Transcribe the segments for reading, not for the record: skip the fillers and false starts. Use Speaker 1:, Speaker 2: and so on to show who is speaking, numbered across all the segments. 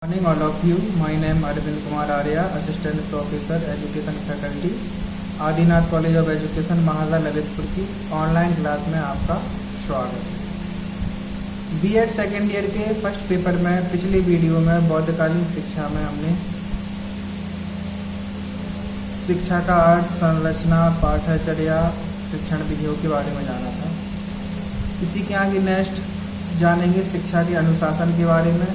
Speaker 1: Morning all of you. My name Arvind Kumar Arya, Assistant Professor Education Faculty, Adinath college of education महाजा ललितपुर की online class में आपका स्वागत है। बीएड सेकेंड ईयर के फर्स्ट पेपर में पिछली वीडियो में बौद्धकालीन शिक्षा में हमने शिक्षा का अर्थ, संरचना, पाठ्यचर्या, शिक्षण विधियों के बारे में जाना था। इसी के आगे नेक्स्ट जानेंगे शिक्षा के अनुशासन के बारे में।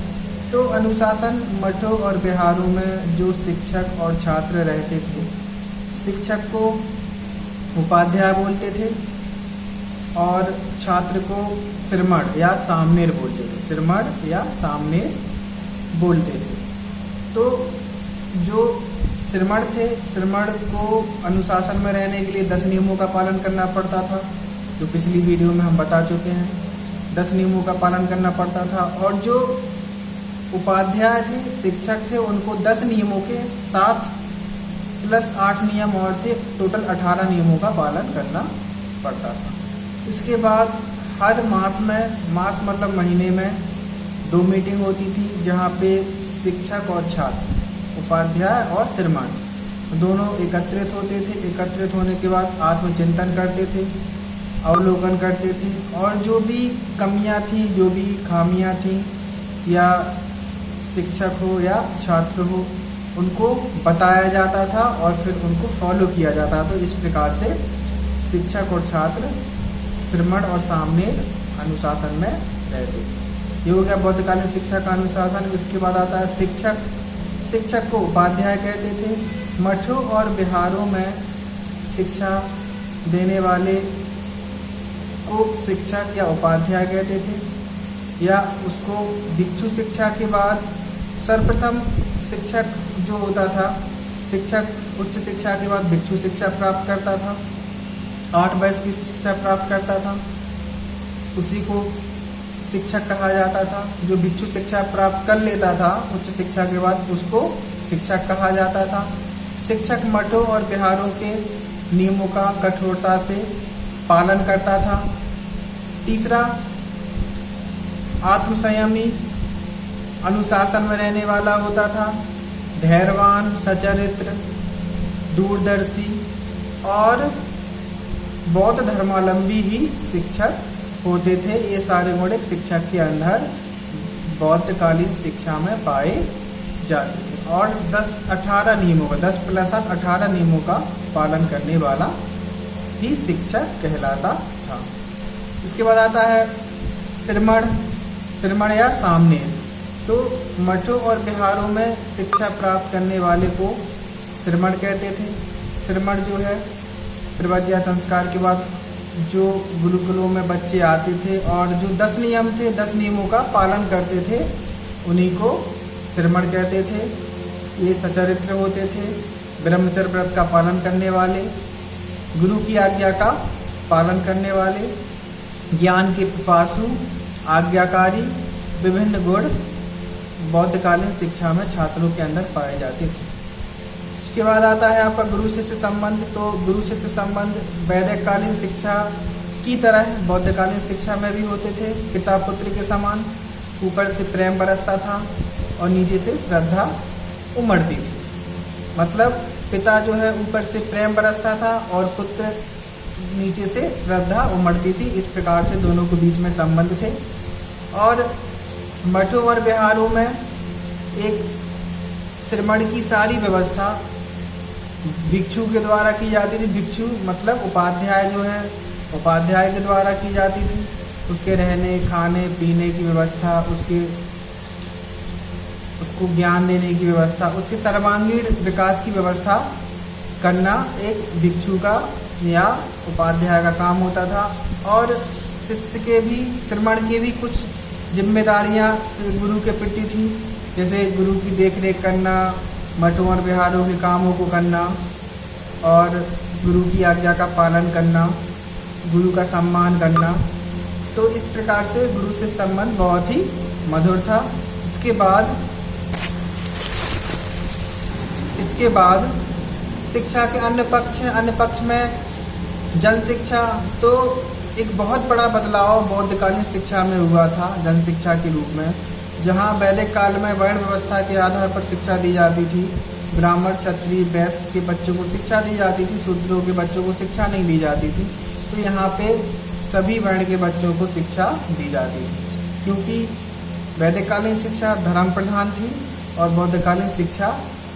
Speaker 1: तो अनुशासन मठों और विहारों में जो शिक्षक और छात्र रहते थे, शिक्षक को उपाध्याय बोलते थे और छात्र को श्रमण या सामनेर बोलते थे। श्रमण या सामनेर बोलते थे। तो जो श्रमण थे, श्रमण को अनुशासन में रहने के लिए 10 नियमों का पालन करना पड़ता था, जो पिछली वीडियो में हम बता चुके हैं। 10 नियमों का पालन करना पड़ता था। और जो उपाध्याय थे, शिक्षक थे, उनको 10 नियमों के साथ प्लस 8 नियम और थे, टोटल 18 नियमों का पालन करना पड़ता था। इसके बाद हर मास में, मास मतलब महीने में 2 मीटिंग होती थी, जहाँ पे शिक्षक और छात्र, उपाध्याय और श्रमण दोनों एकत्रित होते थे। एकत्रित होने के बाद आत्मचिंतन करते थे, अवलोकन करते थे और जो भी कमियां थी, जो भी खामियां थी, या शिक्षक हो या छात्र हो, उनको बताया जाता था और फिर उनको फॉलो किया जाता था। तो इस प्रकार से शिक्षक और छात्र श्रमण और सामनेर अनुशासन में रहते थे। ये हो गया बौद्धकालीन शिक्षा का अनुशासन। इसके बाद आता है शिक्षक। शिक्षक को उपाध्याय कहते थे। मठों और विहारों में शिक्षा देने वाले को शिक्षक या उपाध्याय कहते थे, या उसको भिक्षु शिक्षा के बाद सर्वप्रथम शिक्षक जो होता था, शिक्षक उच्च शिक्षा के बाद भिक्षु शिक्षा प्राप्त करता था, 8 वर्ष की शिक्षा प्राप्त करता था, उसी को शिक्षक कहा जाता था। जो भिक्षु शिक्षा प्राप्त कर लेता था उच्च शिक्षा के बाद, उसको शिक्षक कहा जाता था। शिक्षक मठों और विहारों के नियमों का कठोरता से पालन करता था। तीसरा, आत्मसंयमी, अनुशासन में रहने वाला होता था। धैर्यवान, सचरित्र, दूरदर्शी और बौद्ध धर्मावलंबी ही शिक्षक होते थे। ये सारे गुण एक शिक्षक के अंदर बौद्धकालीन शिक्षा में पाए जाते थे। और 18 नियमों का, 10 + 8 18 नियमों का पालन करने वाला ही शिक्षक कहलाता था। इसके बाद आता है श्रमण। श्रमण या सामनेर। तो मठों और विहारों में शिक्षा प्राप्त करने वाले को श्रमण कहते थे। श्रमण जो है, प्रव्रज्या संस्कार के बाद जो गुरुकुलों में बच्चे आते थे और जो 10 नियम थे, 10 नियमों का पालन करते थे, उन्हीं को श्रमण कहते थे। ये सचरित्र होते थे, ब्रह्मचर्य व्रत का पालन करने वाले, गुरु की आज्ञा का पालन करने वाले, ज्ञान के पिपासु, आज्ञाकारी, विभिन्न गुण बौद्धकालीन शिक्षा में छात्रों के अंदर पाए जाते थे। इसके बाद आता है आपका गुरु शिष्य संबंध। तो गुरु शिष्य संबंध वैदिककालीन शिक्षा की तरह बौद्धकालीन शिक्षा में भी होते थे। पिता पुत्र के समान, ऊपर से प्रेम बरसता था और नीचे से श्रद्धा उमड़ती थी। मतलब पिता जो है ऊपर से प्रेम बरसता था और पुत्र नीचे से श्रद्धा उमड़ती थी। इस प्रकार से दोनों के बीच में संबंध थे। और मठों और विहारों में एक श्रमण की सारी व्यवस्था भिक्षु के द्वारा की जाती थी। भिक्षु मतलब उपाध्याय जो है, उपाध्याय के द्वारा की जाती थी। उसके रहने, खाने, पीने की व्यवस्था, उसको ज्ञान देने की व्यवस्था, उसके सर्वांगीण विकास की व्यवस्था करना एक भिक्षु का या उपाध्याय का काम होता था। और शिष्य के भी, श्रमण के भी कुछ जिम्मेदारियां गुरु के प्रति थी, जैसे गुरु की देखरेख करना, मठों और विहारों के कामों को करना और गुरु की आज्ञा का पालन करना, गुरु का सम्मान करना। तो इस प्रकार से गुरु से संबंध बहुत ही मधुर था। इसके बाद शिक्षा के अन्य पक्ष हैं। अन्य पक्ष में जन शिक्षा। तो एक बहुत बड़ा बदलाव बौद्धकालीन शिक्षा में हुआ था जन शिक्षा के रूप में। जहाँ वैदिक काल में वर्ण व्यवस्था के आधार पर शिक्षा दी जाती थी, ब्राह्मण क्षत्रिय वैश्य के बच्चों को शिक्षा दी जाती थी, शूद्रों के बच्चों को शिक्षा नहीं दी जाती थी। तो यहाँ पे सभी वर्ण के बच्चों को शिक्षा दी जाती थी, क्योंकि वैदिककालीन शिक्षा धर्म प्रधान थी और बौद्धकालीन शिक्षा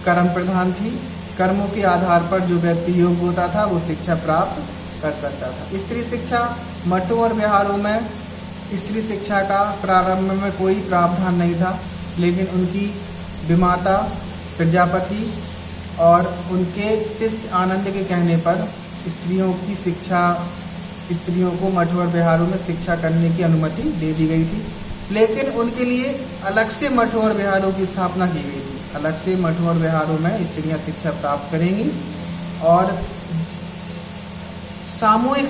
Speaker 1: कर्म प्रधान थी। कर्मों के आधार पर जो व्यक्ति योग्य होता था वो शिक्षा प्राप्त कर सकता था। स्त्री शिक्षा, मठों और विहारों में स्त्री शिक्षा का प्रारंभ में कोई प्रावधान नहीं था, लेकिन उनकी विमाता प्रजापति और उनके शिष्य आनंद के कहने पर स्त्रियों को मठों और विहारों में शिक्षा करने की अनुमति दे दी गई थी। लेकिन उनके लिए अलग से मठों और विहारों की स्थापना की गई थी। अलग से मठों और विहारों में स्त्रियां शिक्षा प्राप्त करेंगी और सामूहिक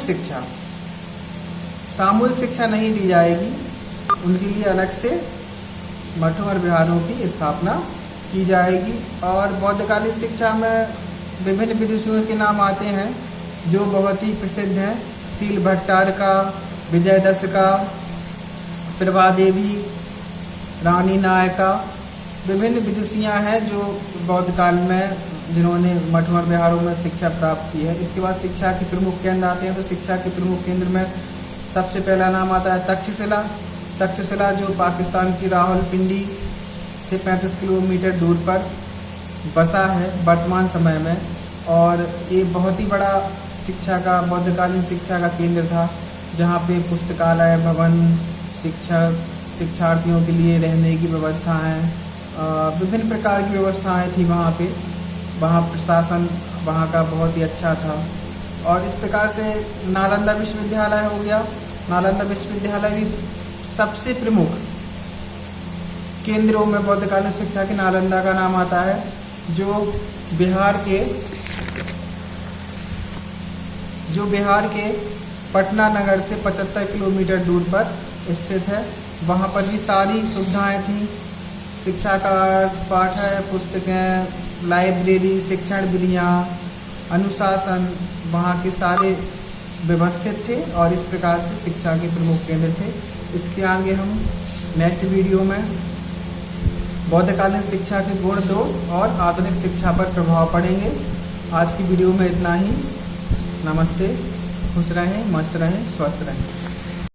Speaker 1: शिक्षा नहीं दी जाएगी। उनके लिए अलग से मठों और विहारों की स्थापना की जाएगी। और बौद्धकालीन शिक्षा में विभिन्न विदुषियों के नाम आते हैं जो बहुत ही प्रसिद्ध हैं। शील भट्टार का, विजयदस का, प्रभा देवी, रानी नायका, विभिन्न विदुषियाँ हैं जो बौद्ध काल में जिन्होंने मठों और विहारों में शिक्षा प्राप्त की है। इसके बाद शिक्षा के प्रमुख केंद्र आते हैं। तो शिक्षा के प्रमुख केंद्र में सबसे पहला नाम आता है तक्षशिला। तक्षशिला जो पाकिस्तान की रावलपिंडी से 35 किलोमीटर दूर पर बसा है वर्तमान समय में, और ये बहुत ही बड़ा बौद्धकालीन शिक्षा का केंद्र था, जहाँ पे पुस्तकालय, भवन, शिक्षार्थियों के लिए रहने की व्यवस्थाएं, विभिन्न प्रकार की व्यवस्थाएं थी वहाँ पे। वहाँ प्रशासन वहाँ का बहुत ही अच्छा था। और इस प्रकार से नालंदा विश्वविद्यालय हो गया। नालंदा विश्वविद्यालय भी सबसे प्रमुख केंद्रों में बौद्धकालीन शिक्षा के नालंदा का नाम आता है, जो बिहार के पटना नगर से 75 किलोमीटर दूर पर स्थित है। वहाँ पर भी सारी सुविधाएं थी। शिक्षा का पाठ्य पुस्तकें, लाइब्रेरी, शिक्षण विधियाँ, अनुशासन वहाँ के सारे व्यवस्थित थे और इस प्रकार से शिक्षा के प्रमुख केंद्र थे। इसके आगे हम नेक्स्ट वीडियो में बौद्धकालीन शिक्षा के गुण, दोष और आधुनिक शिक्षा पर प्रभाव पड़ेंगे। आज की वीडियो में इतना ही। नमस्ते, खुश रहें, मस्त रहें, स्वस्थ रहें।